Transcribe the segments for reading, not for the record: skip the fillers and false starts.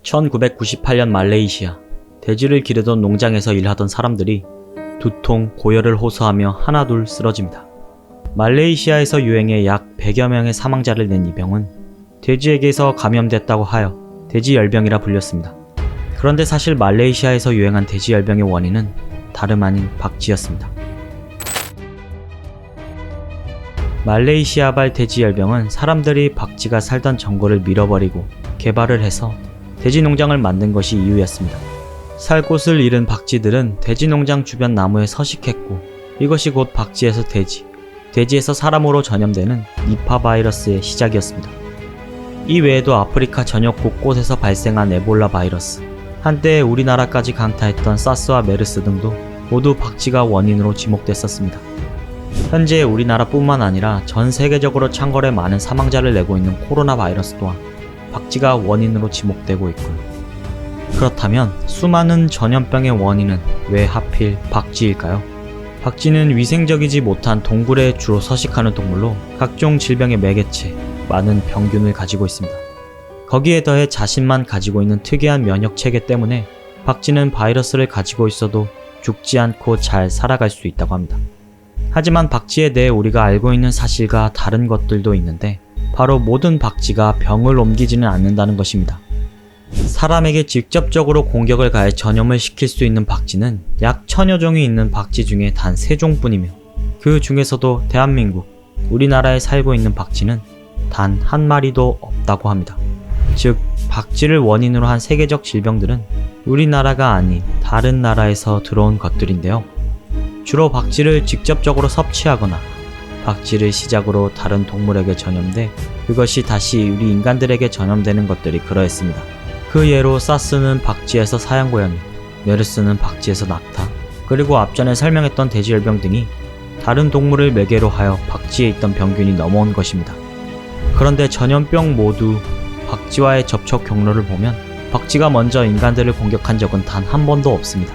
1998년 말레이시아, 돼지를 기르던 농장에서 일하던 사람들이 두통, 고열을 호소하며 하나둘 쓰러집니다. 말레이시아에서 유행해 약 100여 명의 사망자를 낸 이 병은 돼지에게서 감염됐다고 하여 돼지열병이라 불렸습니다. 그런데 사실 말레이시아에서 유행한 돼지열병의 원인은 다름 아닌 박쥐였습니다. 말레이시아발 돼지열병은 사람들이 박쥐가 살던 정글을 밀어버리고 개발을 해서 돼지 농장을 만든 것이 이유였습니다. 살 곳을 잃은 박쥐들은 돼지 농장 주변 나무에 서식했고 이것이 곧 박쥐에서 돼지, 돼지에서 사람으로 전염되는 니파 바이러스의 시작이었습니다. 이 외에도 아프리카 전역 곳곳에서 발생한 에볼라 바이러스, 한때 우리나라까지 강타했던 사스와 메르스 등도 모두 박쥐가 원인으로 지목됐었습니다. 현재 우리나라뿐만 아니라 전 세계적으로 창궐해 많은 사망자를 내고 있는 코로나 바이러스 또한 박쥐가 원인으로 지목되고 있고요. 그렇다면 수많은 전염병의 원인은 왜 하필 박쥐일까요? 박쥐는 위생적이지 못한 동굴에 주로 서식하는 동물로 각종 질병의 매개체, 많은 병균을 가지고 있습니다. 거기에 더해 자신만 가지고 있는 특이한 면역체계 때문에 박쥐는 바이러스를 가지고 있어도 죽지 않고 잘 살아갈 수 있다고 합니다. 하지만 박쥐에 대해 우리가 알고 있는 사실과 다른 것들도 있는데 바로 모든 박쥐가 병을 옮기지는 않는다는 것입니다. 사람에게 직접적으로 공격을 가해 전염을 시킬 수 있는 박쥐는 약 1000여 종이 있는 박쥐 중에 단 3종뿐이며 그 중에서도 대한민국, 우리나라에 살고 있는 박쥐는 단 한 마리도 없다고 합니다. 즉, 박쥐를 원인으로 한 세계적 질병들은 우리나라가 아닌 다른 나라에서 들어온 것들인데요. 주로 박쥐를 직접적으로 섭취하거나 박쥐를 시작으로 다른 동물에게 전염돼 그것이 다시 우리 인간들에게 전염되는 것들이 그러했습니다. 그 예로 사스는 박쥐에서 사양고양이, 메르스는 박쥐에서 낙타, 그리고 앞전에 설명했던 돼지열병 등이 다른 동물을 매개로 하여 박쥐에 있던 병균이 넘어온 것입니다. 그런데 전염병 모두 박쥐와의 접촉 경로를 보면 박쥐가 먼저 인간들을 공격한 적은 단 한 번도 없습니다.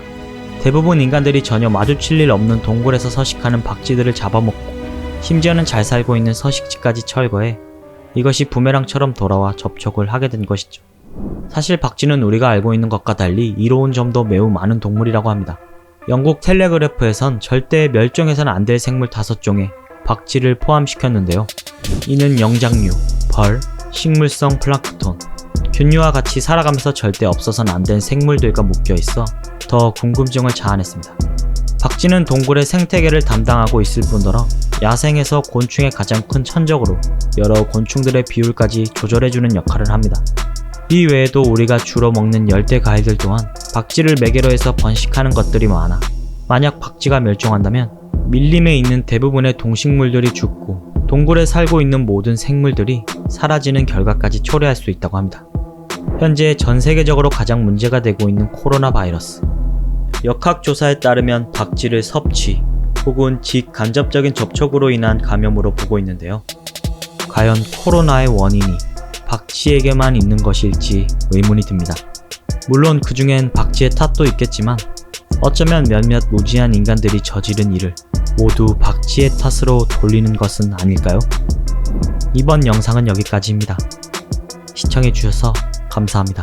대부분 인간들이 전혀 마주칠 일 없는 동굴에서 서식하는 박쥐들을 잡아먹고 심지어는 잘 살고 있는 서식지까지 철거해 이것이 부메랑처럼 돌아와 접촉을 하게 된 것이죠. 사실 박쥐는 우리가 알고 있는 것과 달리 이로운 점도 매우 많은 동물이라고 합니다. 영국 텔레그래프에선 절대 멸종해서는 안 될 생물 5종에 박쥐를 포함시켰는데요. 이는 영장류, 벌, 식물성 플랑크톤, 균류와 같이 살아가면서 절대 없어서는 안 된 생물들과 묶여있어 더 궁금증을 자아냈습니다. 박쥐는 동굴의 생태계를 담당하고 있을 뿐더러 야생에서 곤충의 가장 큰 천적으로 여러 곤충들의 비율까지 조절해주는 역할을 합니다. 이 외에도 우리가 주로 먹는 열대 과일들 또한 박쥐를 매개로 해서 번식하는 것들이 많아 만약 박쥐가 멸종한다면 밀림에 있는 대부분의 동식물들이 죽고 동굴에 살고 있는 모든 생물들이 사라지는 결과까지 초래할 수 있다고 합니다. 현재 전 세계적으로 가장 문제가 되고 있는 코로나 바이러스. 역학조사에 따르면 박쥐를 섭취 혹은 직간접적인 접촉으로 인한 감염으로 보고 있는데요. 과연 코로나의 원인이 박쥐에게만 있는 것일지 의문이 듭니다. 물론 그 중엔 박쥐의 탓도 있겠지만 어쩌면 몇몇 무지한 인간들이 저지른 일을 모두 박쥐의 탓으로 돌리는 것은 아닐까요? 이번 영상은 여기까지입니다. 시청해주셔서 감사합니다.